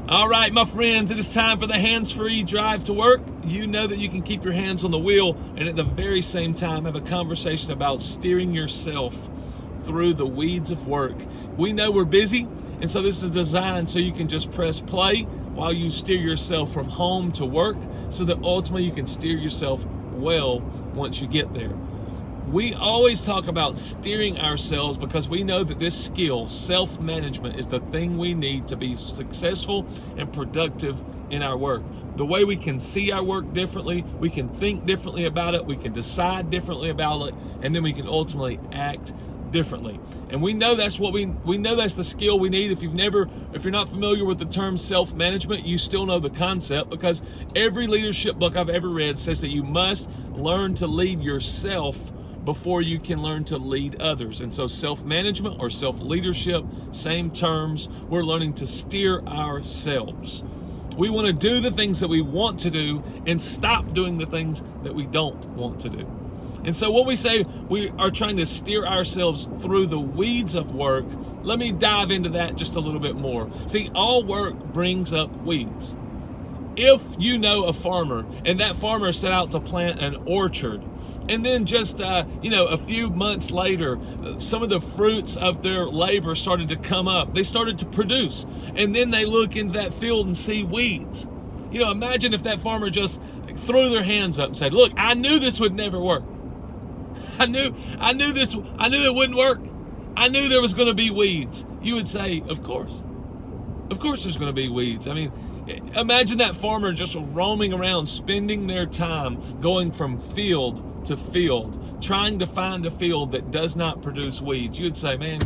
All right, my friends, it is time for the hands-free drive to work. You know that you can keep your hands on the wheel and at the very same time have a conversation about steering yourself through the weeds of work. We know we're busy, and so this is designed so you can just press play while you steer yourself from home to work so that ultimately you can steer yourself well once you get there. We always talk about steering ourselves because we know that this skill, self-management, is the thing we need to be successful and productive in our work. The way we can see our work differently, we can think differently about it, we can decide differently about it, and then we can ultimately act differently. And we know that's what we know that's the skill we need. If you're not familiar with the term self-management, you still know the concept, because every leadership book I've ever read says that you must learn to lead yourself before you can learn to lead others. And so self-management or self-leadership, same terms. We're learning to steer ourselves. We want to do the things that we want to do and stop doing the things that we don't want to do. And so when we say we are trying to steer ourselves through the weeds of work, let me dive into that just a little bit more. See, all work brings up weeds. If you know a farmer and that farmer set out to plant an orchard, and then just, a few months later, some of the fruits of their labor started to come up. They started to produce. And then they look into that field and see weeds. Imagine if that farmer just threw their hands up and said, look, I knew this would never work. I knew it wouldn't work. I knew there was going to be weeds. You would say, of course there's going to be weeds. I mean, imagine that farmer just roaming around, spending their time going from field to field, trying to find a field that does not produce weeds. You'd say, man,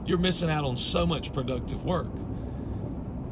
you're missing out on so much productive work.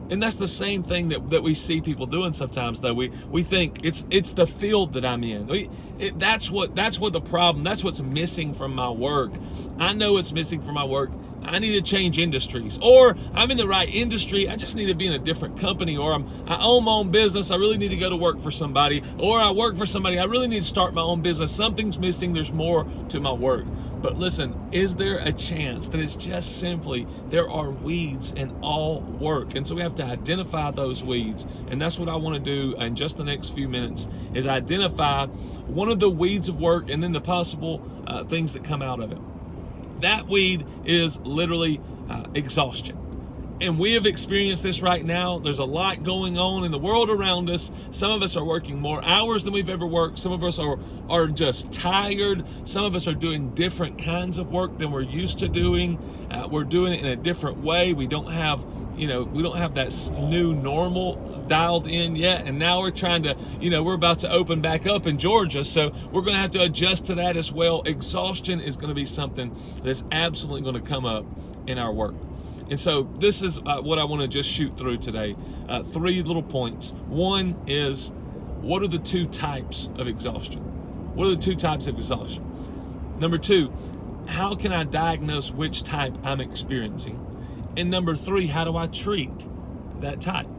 And that's the same thing that we see people doing sometimes, though. We think it's the field that I'm in. That's what the problem. That's what's missing from my work. I know it's missing from my work. I need to change industries, or I'm in the right industry. I just need to be in a different company, or I own my own business. I really need to go to work for somebody, or I work for somebody. I really need to start my own business. Something's missing. There's more to my work. But listen, is there a chance that it's just simply there are weeds in all work? And so we have to identify those weeds. And that's what I want to do in just the next few minutes, is identify one of the weeds of work and then the possible things that come out of it. That weed is literally exhaustion. And we have experienced this right now. There's a lot going on in the world around us. Some of us are working more hours than we've ever worked. Some of us are just tired. Some of us are doing different kinds of work than we're used to doing. We're doing it in a different way. We don't have that new normal dialed in yet. And now we're trying to, we're about to open back up in Georgia. So we're going to have to adjust to that as well. Exhaustion is going to be something that's absolutely going to come up in our work. And so this is what I want to just shoot through today. 3 little points. One is, what are the 2 types of exhaustion? What are the 2 types of exhaustion? Number 2, how can I diagnose which type I'm experiencing? And number 3, how do I treat that type?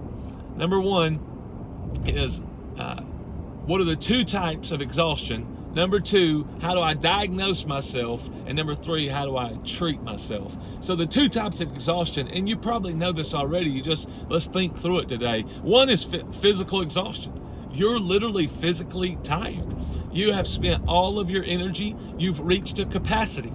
Number 1 is, what are the 2 types of exhaustion? Number 2, how do I diagnose myself? And number 3, how do I treat myself? So the 2 types of exhaustion, and you probably know this already, let's think through it today. One is physical exhaustion. You're literally physically tired. You have spent all of your energy. You've reached a capacity.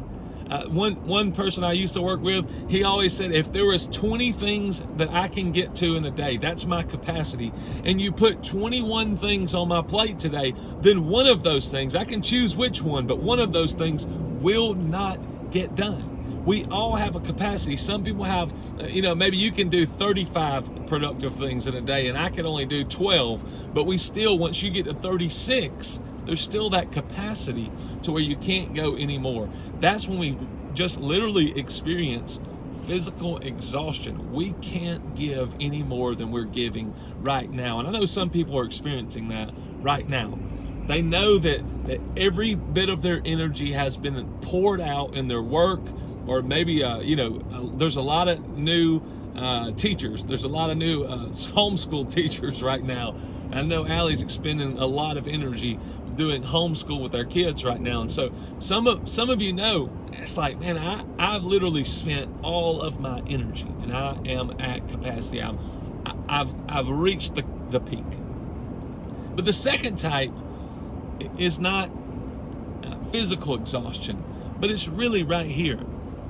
One person I used to work with, he always said, if there was 20 things that I can get to in a day, that's my capacity, and you put 21 things on my plate today, then one of those things, I can choose which one, but one of those things will not get done. We all have a capacity. Some people have, maybe you can do 35 productive things in a day, and I can only do 12, but we still, once you get to 36, there's still that capacity to where you can't go anymore. That's when we just literally experience physical exhaustion. We can't give any more than we're giving right now. And I know some people are experiencing that right now. They know that every bit of their energy has been poured out in their work, or maybe, there's a lot of new teachers. There's a lot of new homeschool teachers right now. And I know Allie's expending a lot of energy doing homeschool with our kids right now. And so some of you know, it's like, man, I've literally spent all of my energy and I am at capacity. I've reached the peak. But the second type is not physical exhaustion, but it's really right here.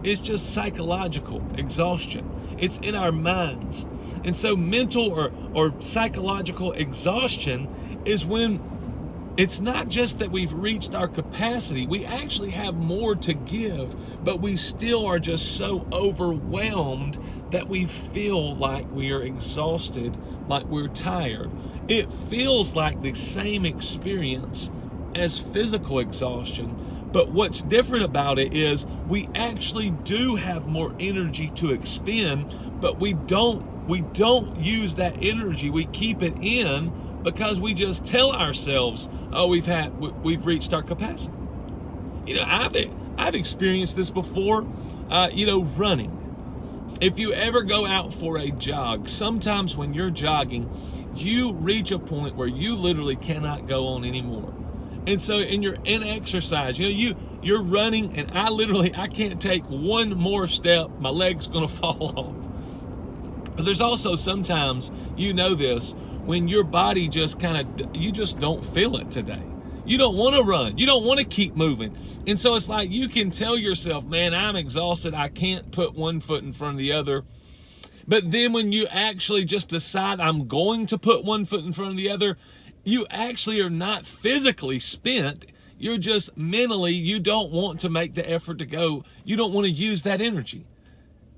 It's just psychological exhaustion. It's in our minds. And so mental or psychological exhaustion is when it's not just that we've reached our capacity. We actually have more to give, but we still are just so overwhelmed that we feel like we are exhausted, like we're tired. It feels like the same experience as physical exhaustion, but what's different about it is we actually do have more energy to expend, but we don't use that energy. We keep it in because we just tell ourselves, oh, we've reached our capacity. You know, I've experienced this before. Running. If you ever go out for a jog, sometimes when you're jogging, you reach a point where you literally cannot go on anymore. And so you're in exercise, you're running, and I can't take one more step. My leg's going to fall off. But there's also sometimes, this, when your body just you just don't feel it today. You don't want to run. You don't want to keep moving. And so it's like you can tell yourself, man, I'm exhausted. I can't put one foot in front of the other. But then when you actually just decide I'm going to put one foot in front of the other, you actually are not physically spent. You're just mentally, you don't want to make the effort to go. You don't want to use that energy.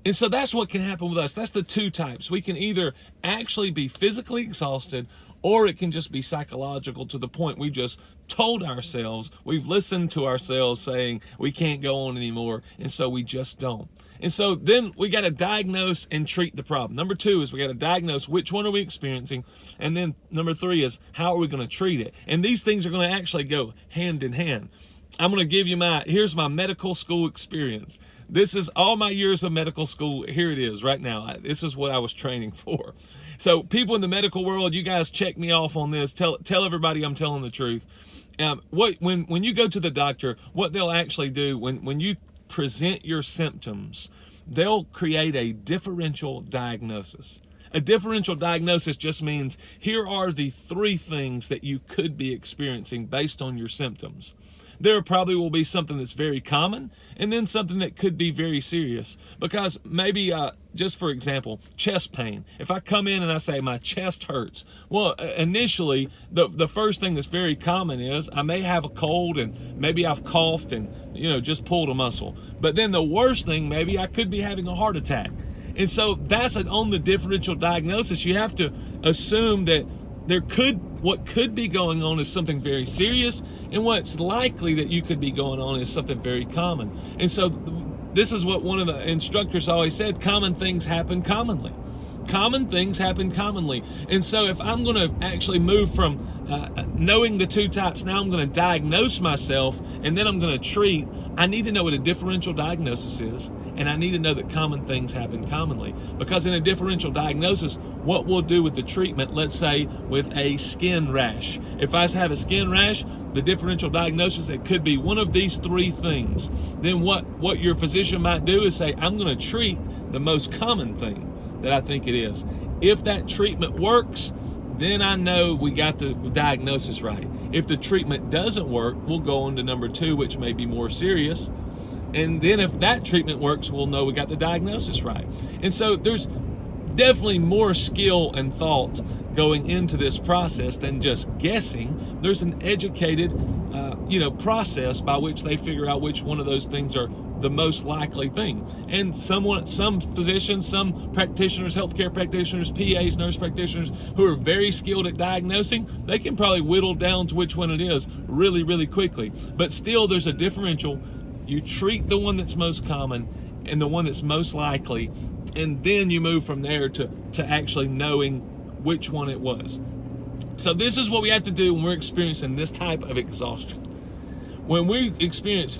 And so that's what can happen with us. That's the two types. We can either actually be physically exhausted, or it can just be psychological to the point we just told ourselves, we've listened to ourselves saying we can't go on anymore, and so we just don't. And so then we got to diagnose and treat the problem. Number 2 is we got to diagnose which one are we experiencing, and then number 3 is how are we going to treat it. And these things are going to actually go hand in hand. I'm going to give you here's my medical school experience. This is all my years of medical school. Here it is right now. This is what I was training for. So people in the medical world, you guys check me off on this. Tell everybody I'm telling the truth. When you go to the doctor, what they'll actually do when you present your symptoms, they'll create a differential diagnosis. A differential diagnosis just means here are the 3 things that you could be experiencing based on your symptoms. There probably will be something that's very common, and then something that could be very serious. Because maybe, just for example, chest pain. If I come in and I say my chest hurts, well, initially, the first thing that's very common is I may have a cold, and maybe I've coughed and, just pulled a muscle. But then the worst thing, maybe I could be having a heart attack. And so that's on the differential diagnosis. You have to assume that what could be going on is something very serious, and what's likely that you could be going on is something very common. And so this is what one of the instructors always said: common things happen commonly. Common things happen commonly. And so if I'm going to actually move from knowing the 2 types, now I'm going to diagnose myself, and then I'm going to treat, I need to know what a differential diagnosis is, and I need to know that common things happen commonly. Because in a differential diagnosis, what we'll do with the treatment, let's say with a skin rash. If I have a skin rash, the differential diagnosis, it could be one of these 3 things. Then what your physician might do is say, I'm going to treat the most common thing that I think it is. If that treatment works, then I know we got the diagnosis right. If the treatment doesn't work, we'll go on to number 2, which may be more serious. And then if that treatment works, we'll know we got the diagnosis right. And so there's definitely more skill and thought going into this process than just guessing. There's an educated, process by which they figure out which one of those things are the most likely thing. And some physicians, some practitioners, healthcare practitioners, PAs, nurse practitioners who are very skilled at diagnosing, they can probably whittle down to which one it is really, really quickly. But still, there's a differential. You treat the one that's most common and the one that's most likely, and then you move from there to actually knowing which one it was. So this is what we have to do when we're experiencing this type of exhaustion. When we experience,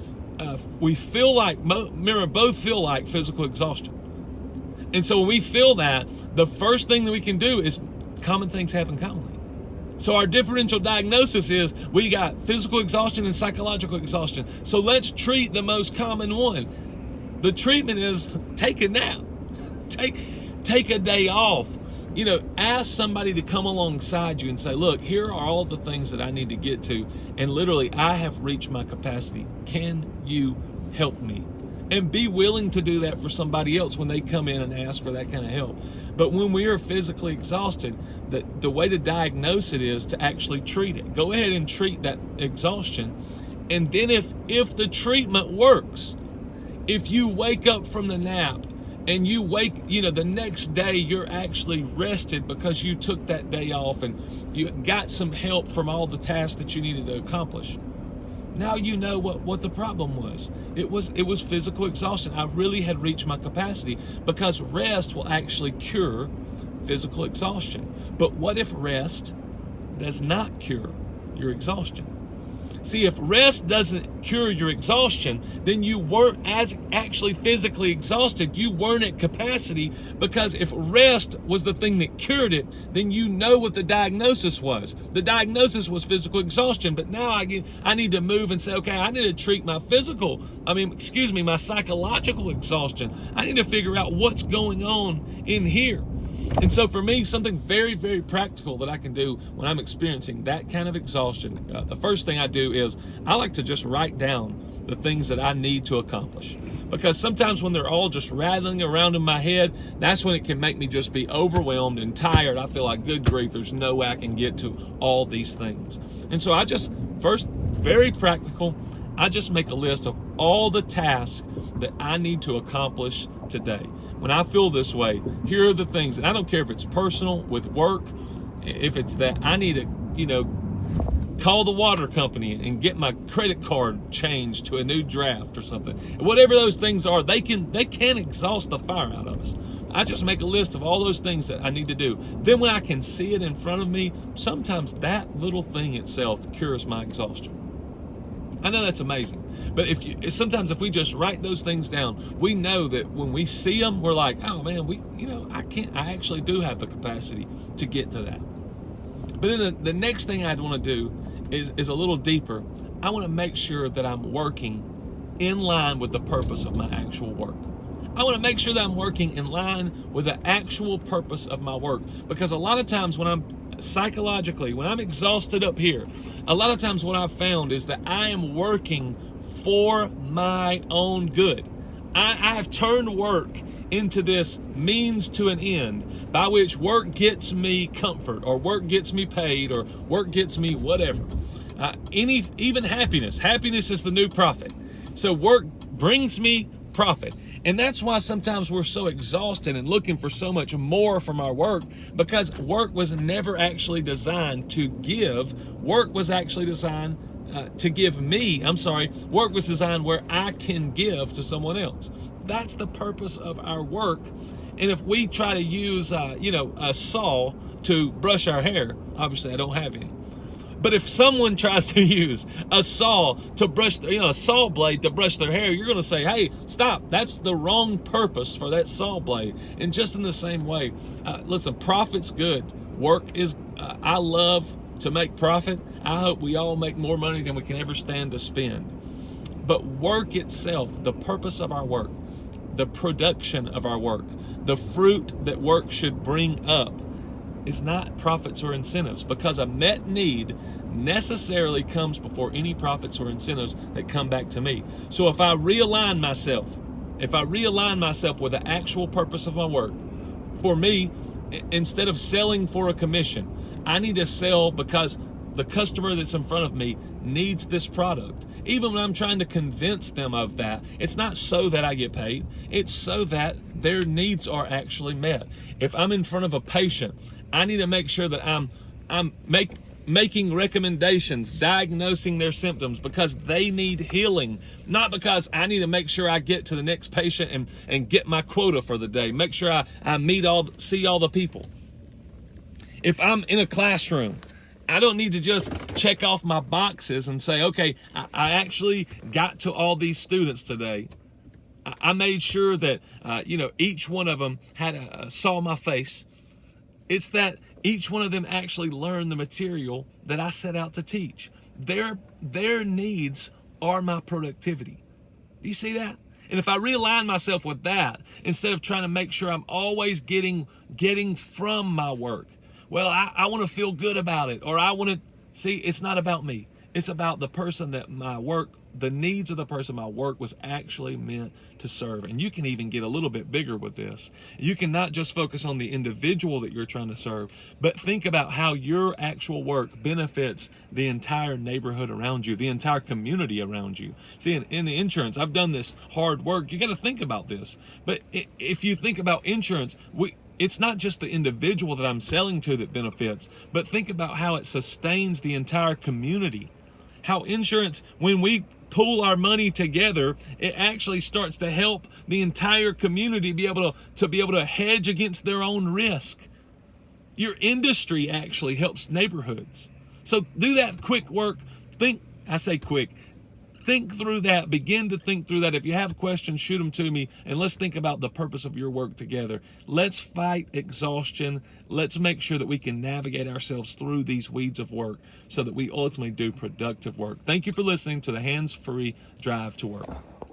we feel like, both feel like physical exhaustion. And so when we feel that, the first thing that we can do is common things happen commonly. So our differential diagnosis is we got physical exhaustion and psychological exhaustion. So let's treat the most common one. The treatment is take a nap. Take a day off. ask somebody to come alongside you and say, look, here are all the things that I need to get to. And literally, I have reached my capacity. Can you help me? And be willing to do that for somebody else when they come in and ask for that kind of help. But when we are physically exhausted, the way to diagnose it is to actually treat it. Go ahead and treat that exhaustion. And then if the treatment works, if you wake up from the nap and you wake, the next day you're actually rested because you took that day off and you got some help from all the tasks that you needed to accomplish. Now you know what the problem was. It was physical exhaustion. I really had reached my capacity, because rest will actually cure physical exhaustion. But what if rest does not cure your exhaustion? See, if rest doesn't cure your exhaustion, then you weren't as actually physically exhausted. You weren't at capacity, because if rest was the thing that cured it, then you know what the diagnosis was. The diagnosis was physical exhaustion, but now I need to move and say, okay, I need to treat my my psychological exhaustion. I need to figure out what's going on in here. And so for me, something very, very practical that I can do when I'm experiencing that kind of exhaustion, the first thing I do is I like to just write down the things that I need to accomplish. Because sometimes when they're all just rattling around in my head, that's when it can make me just be overwhelmed and tired. I feel like, good grief, there's no way I can get to all these things. And so first, very practical, I just make a list of all the tasks that I need to accomplish today. When I feel this way, here are the things, and I don't care if it's personal, with work, if it's that I need to, call the water company and get my credit card changed to a new draft or something. Whatever those things are, they can exhaust the fire out of us. I just make a list of all those things that I need to do. Then when I can see it in front of me, sometimes that little thing itself cures my exhaustion. I know that's amazing, but sometimes if we just write those things down, we know that when we see them, we're like, oh man, I actually do have the capacity to get to that. But then the next thing I'd want to do is a little deeper. I want to make sure that I'm working in line with the purpose of my actual work. I want to make sure that I'm working in line with the actual purpose of my work, because a lot of times when I'm exhausted up here, a lot of times what I've found is that I am working for my own good. I have turned work into this means to an end by which work gets me comfort, or work gets me paid, or work gets me whatever. Even happiness. Happiness is the new profit. So work brings me profit. And that's why sometimes we're so exhausted and looking for so much more from our work, because work was never actually designed to give. Work was actually designed to give me. Work was designed where I can give to someone else. That's the purpose of our work. And if we try to use, a saw to brush our hair, obviously I don't have any. But if someone tries to use a saw to brush, a saw blade to brush their hair, you're going to say, hey, stop. That's the wrong purpose for that saw blade. And just in the same way, listen, profit's good. Work is, I love to make profit. I hope we all make more money than we can ever stand to spend. But work itself, the purpose of our work, the production of our work, the fruit that work should bring up, is not profits or incentives, because a met need necessarily comes before any profits or incentives that come back to me. So if I realign myself with the actual purpose of my work, for me, instead of selling for a commission, I need to sell because the customer that's in front of me needs this product. Even when I'm trying to convince them of that, it's not so that I get paid. It's so that their needs are actually met. If I'm in front of a patient, I need to make sure that I'm making recommendations, diagnosing their symptoms because they need healing, not because I need to make sure I get to the next patient and get my quota for the day, make sure I see all the people. If I'm in a classroom, I don't need to just check off my boxes and say, okay, I actually got to all these students today. I made sure that, each one of them saw my face. It's that each one of them actually learned the material that I set out to teach. Their needs are my productivity. Do you see that? And if I realign myself with that, instead of trying to make sure I'm always getting from my work, well, I want to feel good about it, or I want to see, it's not about me. It's about the person that my work, the needs of the person my work was actually meant to serve. And you can even get a little bit bigger with this. You can not just focus on the individual that you're trying to serve, but think about how your actual work benefits the entire neighborhood around you, the entire community around you. See, in the insurance, I've done this hard work. You got to think about this. But if you think about insurance, it's not just the individual that I'm selling to that benefits, but think about how it sustains the entire community. How insurance, when we pool our money together, it actually starts to help the entire community be able to hedge against their own risk. Your industry actually helps neighborhoods. So do that quick work. Think through that. Begin to think through that. If you have questions, shoot them to me, and let's think about the purpose of your work together. Let's fight exhaustion. Let's make sure that we can navigate ourselves through these weeds of work so that we ultimately do productive work. Thank you for listening to the Hands Free Drive to Work.